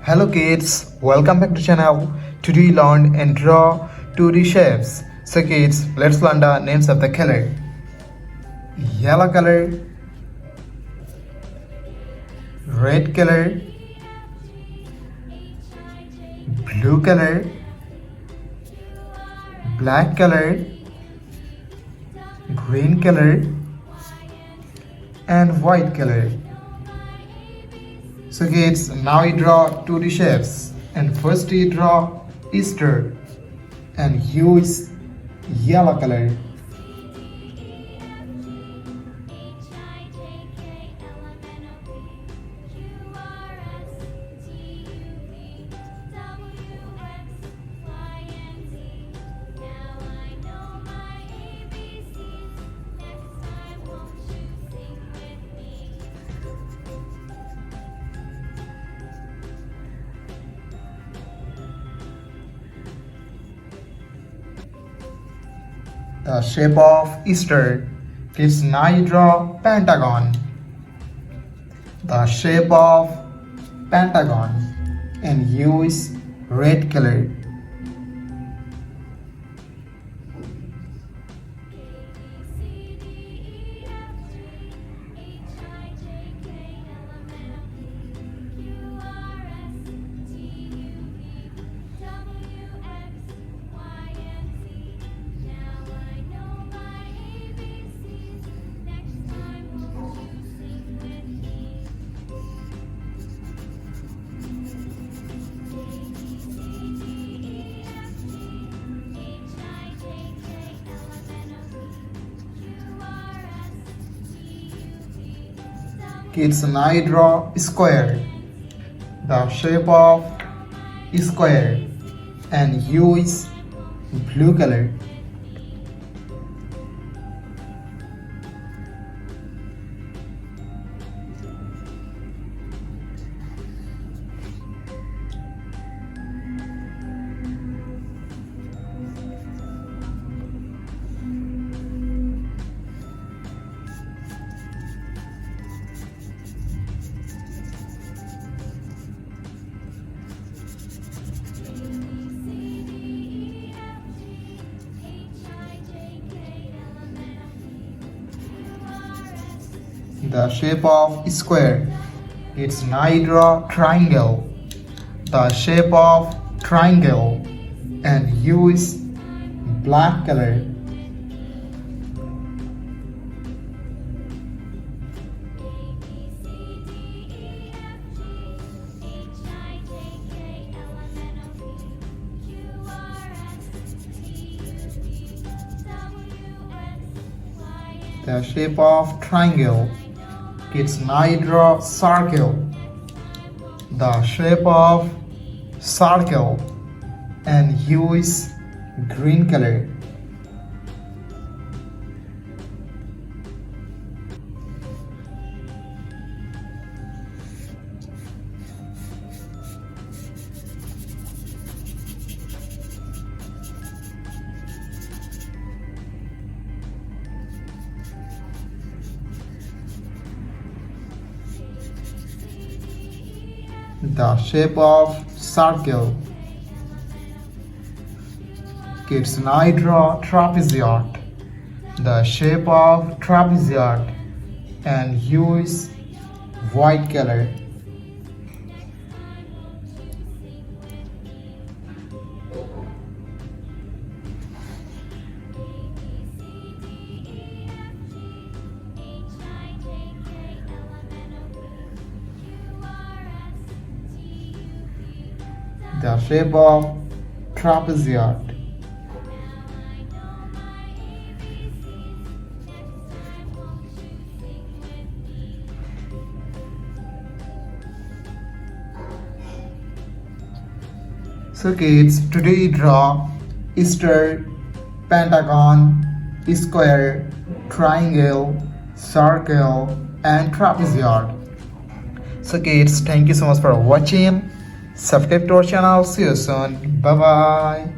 Hello kids, welcome back to channel. Today we learn and draw 2D shapes. So kids, let's learn the names of the color. Yellow color, red color, blue color, black color, green color, and white color. So kids, now you draw 2D shapes, and first you draw Easter and use yellow color. The shape of Easter. Kids, now you draw pentagon. The shape of pentagon and use red color. Kids, now you draw square. The shape of square and use blue color. The shape of square. It's now you draw triangle. The shape of triangle and use black color. The shape of triangle. Kids, now you draw circle. The shape of circle and use green color. The shape of circle. Kids, now I draw trapezoid. The shape of trapezoid and use white color. The shape of trapezoid. So kids, today draw Easter, pentagon, square, triangle, circle, and trapezoid. So kids, thank you so much for watching. Subscribe to our channel. See you soon. Bye bye.